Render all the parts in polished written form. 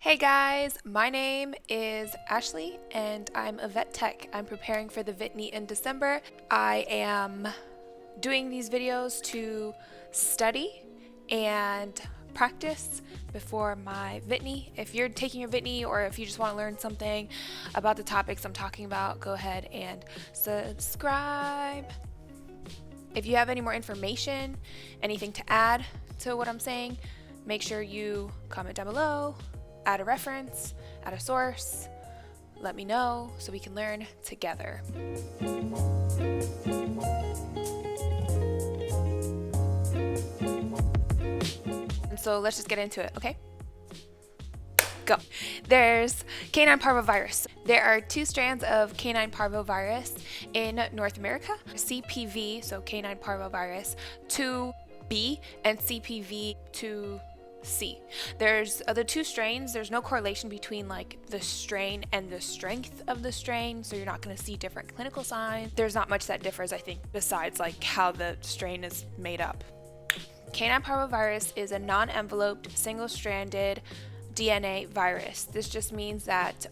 Hey guys, my name is Ashley and I'm a vet tech. I'm preparing for the VTNE in December. I am doing these videos to study and practice before my VTNE. If you're taking your VTNE or if you just want to learn something about the topics I'm talking about, go ahead and subscribe. If you have any more information, anything to add to what I'm saying, make sure you comment down below. Add a reference, add a source, let me know so we can learn together. And so let's just get into it, okay? Go. There's Canine Parvovirus. There are two strands of Canine Parvovirus in North America, CPV, so Canine Parvovirus 2B and CPV 2C. There's the two strains. There's no correlation between like the strain and the strength of the strain, so you're not going to see different clinical signs. There's not much that differs, I think, besides like how the strain is made up. Canine parvovirus is a non-enveloped, single-stranded DNA virus. This just means that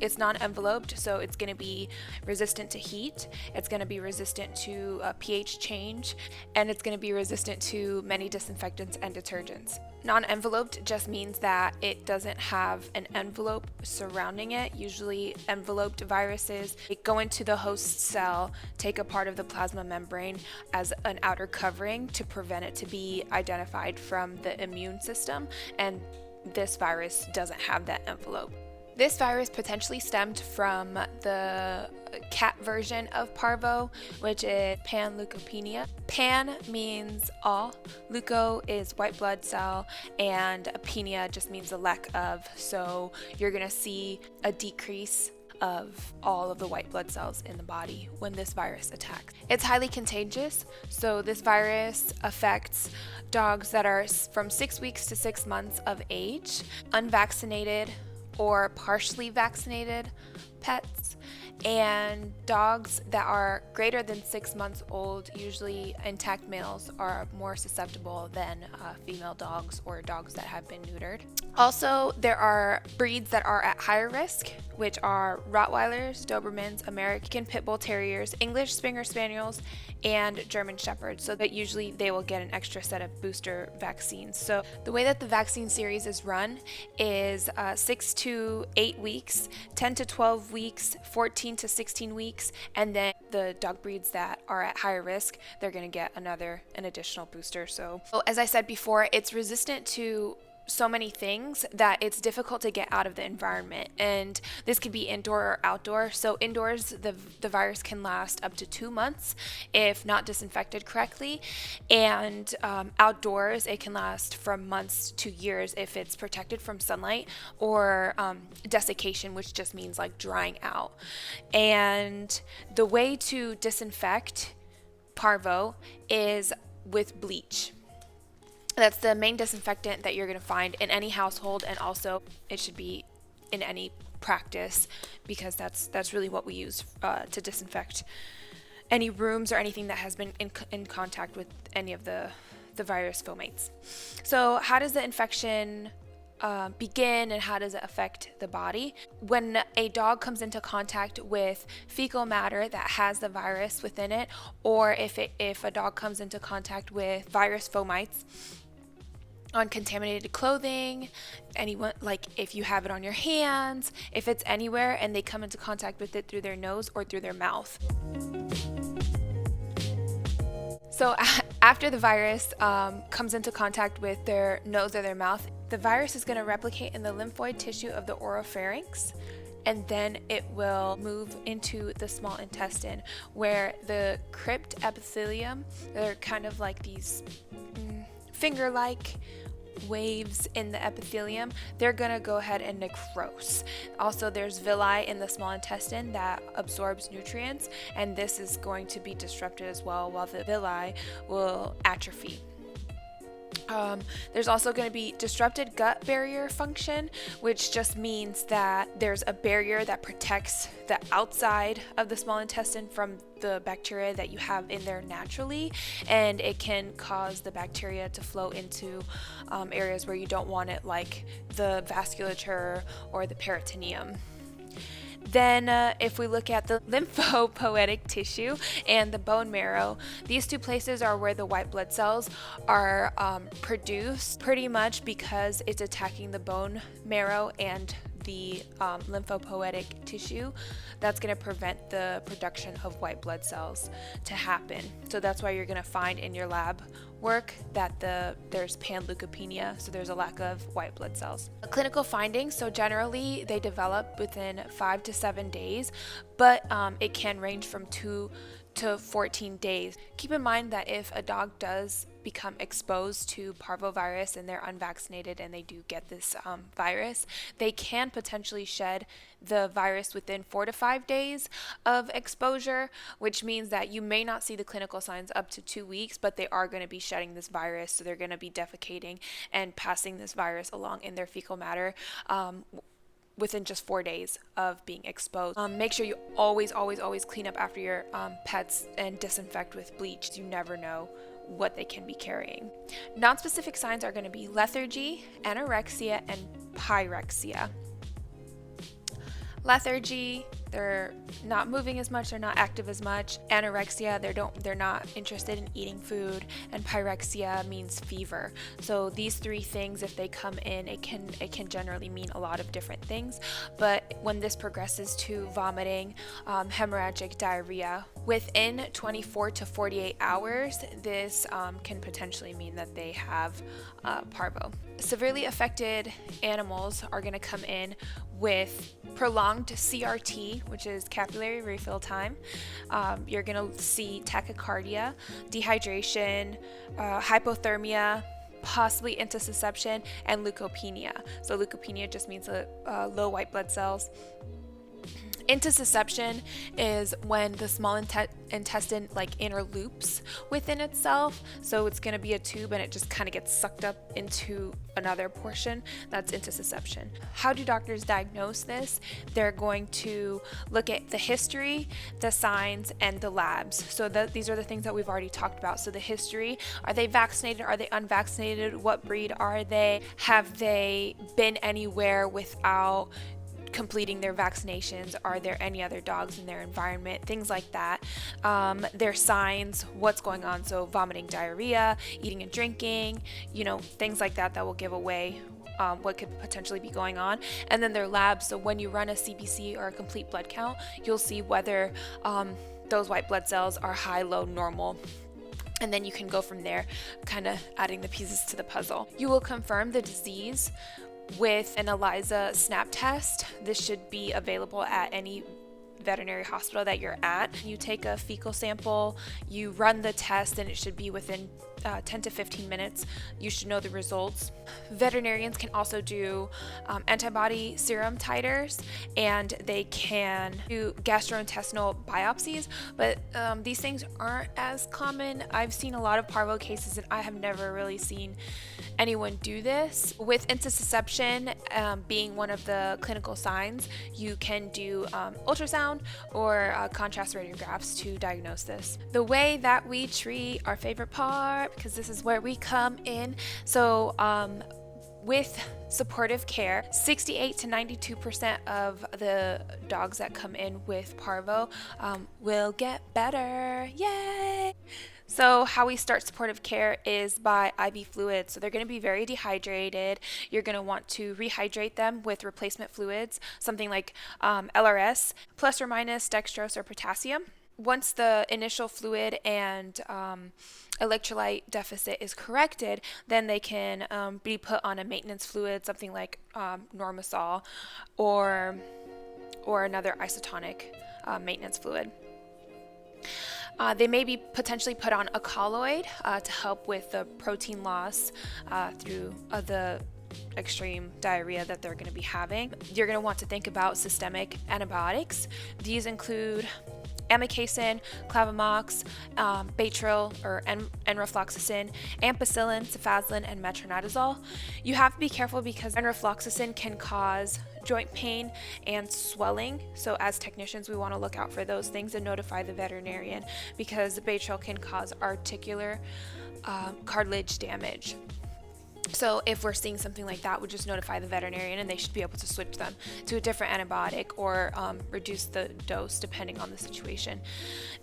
it's non-enveloped, so it's going to be resistant to heat, it's going to be resistant to pH change, and it's going to be resistant to many disinfectants and detergents. Non-enveloped just means that it doesn't have an envelope surrounding it. Usually enveloped viruses go into the host cell, take a part of the plasma membrane as an outer covering to prevent it to be identified from the immune system, and this virus doesn't have that envelope. This virus potentially stemmed from the cat version of parvo, which is panleukopenia. Pan means all, leuko is white blood cell, and penia just means a lack of. So you're going to see a decrease of all of the white blood cells in the body when this virus attacks. It's highly contagious, so this virus affects dogs that are from 6 weeks to 6 months of age, unvaccinated or partially vaccinated pets, and dogs that are greater than 6 months old. Usually intact males are more susceptible than female dogs or dogs that have been neutered. Also, there are breeds that are at higher risk, which are Rottweilers, Dobermans, American Pit Bull Terriers, English Springer Spaniels, and German Shepherds, so that usually they will get an extra set of booster vaccines. So the way that the vaccine series is run is 6 to 8 weeks, 10 to 12 weeks, 14 to 16 weeks, and then the dog breeds that are at higher risk, they're going to get an additional booster. So as I said before, it's resistant to so many things that it's difficult to get out of the environment, and this could be indoor or outdoor. So indoors, the virus can last up to 2 months if not disinfected correctly, and outdoors it can last from months to years if it's protected from sunlight or desiccation, which just means like drying out. And the way to disinfect parvo is with bleach. That's the main disinfectant that you're going to find in any household, and also it should be in any practice, because that's really what we use to disinfect any rooms or anything that has been in contact with any of the virus fomites. So how does the infection begin, and how does it affect the body? When a dog comes into contact with fecal matter that has the virus within it, or if a dog comes into contact with virus fomites on contaminated clothing, anyone, like if you have it on your hands, if it's anywhere and they come into contact with it through their nose or through their mouth. So after the virus comes into contact with their nose or their mouth, the virus is going to replicate in the lymphoid tissue of the oropharynx, and then it will move into the small intestine, where the crypt epithelium, they're kind of like these finger-like waves in the epithelium, they're going to go ahead and necrose. Also, there's villi in the small intestine that absorbs nutrients, and this is going to be disrupted as well, while the villi will atrophy. There's also going to be disrupted gut barrier function, which just means that there's a barrier that protects the outside of the small intestine from the bacteria that you have in there naturally, and it can cause the bacteria to flow into areas where you don't want it, like the vasculature or the peritoneum. Then if we look at the lymphopoietic tissue and the bone marrow, these two places are where the white blood cells are produced, pretty much because it's attacking the bone marrow and the lymphopoietic tissue. That's going to prevent the production of white blood cells to happen. So that's why you're going to find in your lab work that there's panleukopenia, so there's a lack of white blood cells. Clinical findings, so generally they develop within 5 to 7 days, but it can range from 2 to 14 days. Keep in mind that if a dog does become exposed to parvovirus and they're unvaccinated and they do get this virus, they can potentially shed the virus within 4 to 5 days of exposure, which means that you may not see the clinical signs up to 2 weeks, but they are going to be shedding this virus, so they're going to be defecating and passing this virus along in their fecal matter within just 4 days of being exposed. Make sure you always clean up after your pets and disinfect with bleach. You never know what they can be carrying. Non-specific signs are going to be lethargy, anorexia, and pyrexia. Lethargy, they're not moving as much, they're not active as much. Anorexia, they're not interested in eating food, and pyrexia means fever. So these three things, if they come in, it can generally mean a lot of different things. But when this progresses to vomiting, hemorrhagic diarrhea, within 24 to 48 hours, this can potentially mean that they have parvo. Severely affected animals are going to come in with prolonged CRT, which is capillary refill time. You're going to see tachycardia, dehydration, hypothermia, possibly intussusception, and leukopenia. So leukopenia just means low white blood cells. Intussusception is when the small intestine interloops within itself, so it's going to be a tube and it just kind of gets sucked up into another portion. That's intussusception. How do doctors diagnose this? They're going to look at the history, the signs, and the labs. So these are the things that we've already talked about. So the history: are they vaccinated? Are they unvaccinated? What breed are they? Have they been anywhere without completing their vaccinations? Are there any other dogs in their environment? Things like that. Their signs, what's going on, so vomiting, diarrhea, eating and drinking, things like that will give away what could potentially be going on. And then their labs, so when you run a CBC or a complete blood count, you'll see whether those white blood cells are high, low, normal. And then you can go from there, kind of adding the pieces to the puzzle. You will confirm the disease with an ELISA SNAP test. This should be available at any veterinary hospital that you're at. You take a fecal sample, you run the test, and it should be within 10 to 15 minutes. You should know the results. Veterinarians can also do antibody serum titers, and they can do gastrointestinal biopsies, but these things aren't as common. I've seen a lot of parvo cases, and I have never really seen anyone do this. With intussusception being one of the clinical signs, you can do ultrasound or contrast radiographs to diagnose this. The way that we treat, our favorite part, because this is where we come in. So with supportive care, 68 to 92% of the dogs that come in with parvo will get better. Yay! So how we start supportive care is by IV fluids. So they're going to be very dehydrated. You're going to want to rehydrate them with replacement fluids, something like LRS, plus or minus dextrose or potassium. Once the initial fluid and electrolyte deficit is corrected, then they can be put on a maintenance fluid, something like Normasol or another isotonic maintenance fluid. They may be potentially put on a colloid to help with the protein loss through the extreme diarrhea that they're going to be having. You're going to want to think about systemic antibiotics. These include amikacin, clavamox, Baytril or enrofloxacin, ampicillin, cefazolin, and metronidazole. You have to be careful because enrofloxacin can cause joint pain and swelling. So as technicians, we want to look out for those things and notify the veterinarian, because the Baytril can cause articular cartilage damage. So if we're seeing something like that, we'll just notify the veterinarian and they should be able to switch them to a different antibiotic or reduce the dose depending on the situation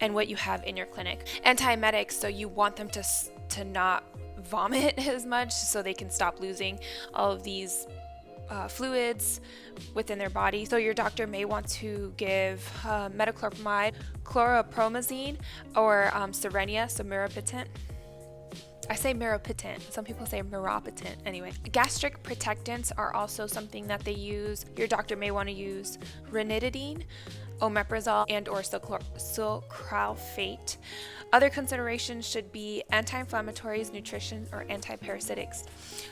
and what you have in your clinic. Antiemetics, so you want them to not vomit as much so they can stop losing all of these fluids within their body. So your doctor may want to give metoclopramide, chlorpromazine, or Serenia, so mirapitant. I say mirapitant. Some people say mirapitant. Anyway, gastric protectants are also something that they use. Your doctor may want to use ranitidine, omeprazole, and or sucralfate. Other considerations should be anti-inflammatories, nutrition, or antiparasitics.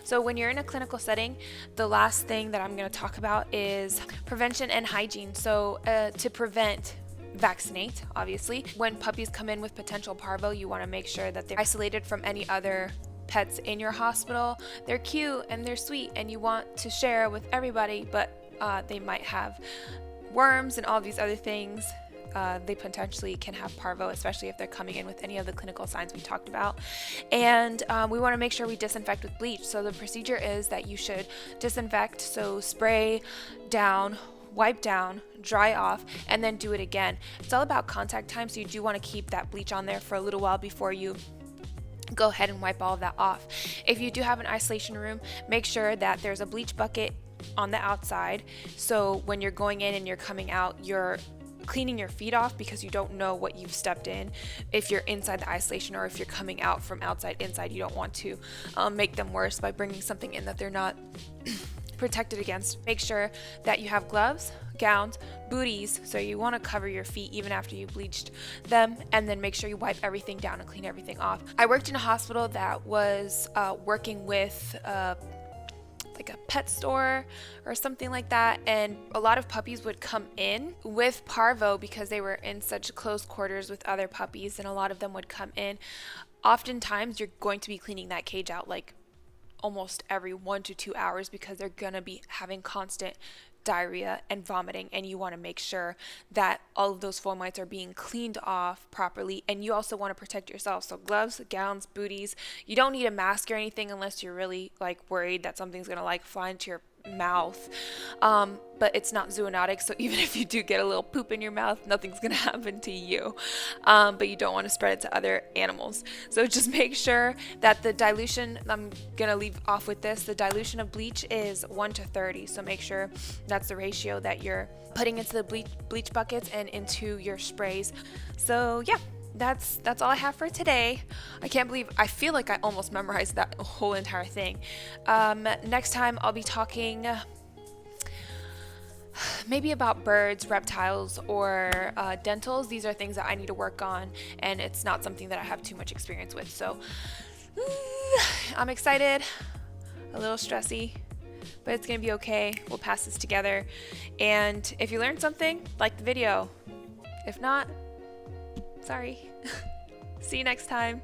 So when you're in a clinical setting, the last thing that I'm going to talk about is prevention and hygiene. So to prevent, vaccinate, obviously. When puppies come in with potential parvo, you want to make sure that they're isolated from any other pets in your hospital. They're cute and they're sweet and you want to share with everybody, but they might have worms and all these other things. They potentially can have parvo, especially if they're coming in with any of the clinical signs we talked about. And we want to make sure we disinfect with bleach. So the procedure is that you should disinfect, so spray down, wipe down, dry off, and then do it again. It's all about contact time, so you do want to keep that bleach on there for a little while before you go ahead and wipe all of that off. If you do have an isolation room, make sure that there's a bleach bucket on the outside, so when you're going in and you're coming out, you're cleaning your feet off because you don't know what you've stepped in if you're inside the isolation, or if you're coming out from outside inside, you don't want to make them worse by bringing something in that they're not protected against. Make sure that you have gloves, gowns, booties, so you want to cover your feet even after you bleached them, and then make sure you wipe everything down and clean everything off. I worked in a hospital that was working with like a pet store or something like that, and a lot of puppies would come in with parvo because they were in such close quarters with other puppies, and a lot of them would come in. Oftentimes you're going to be cleaning that cage out like almost every 1 to 2 hours because they're gonna be having constant diarrhea and vomiting, and you want to make sure that all of those fomites are being cleaned off properly, and you also want to protect yourself. So gloves, gowns, booties. You don't need a mask or anything unless you're really like worried that something's gonna like fly into your mouth, but it's not zoonotic, so even if you do get a little poop in your mouth, nothing's gonna happen to you, but you don't want to spread it to other animals. So just make sure that the dilution, I'm gonna leave off with this, the dilution of bleach is 1 to 30, so make sure that's the ratio that you're putting into the bleach buckets and into your sprays. So yeah, that's all I have for today. I can't believe, I feel like I almost memorized that whole entire thing. Next time I'll be talking maybe about birds, reptiles, or dentals. These are things that I need to work on, and it's not something that I have too much experience with. So I'm excited, a little stressy, but it's gonna be okay. We'll pass this together. And if you learned something, like the video. If not, sorry. See you next time.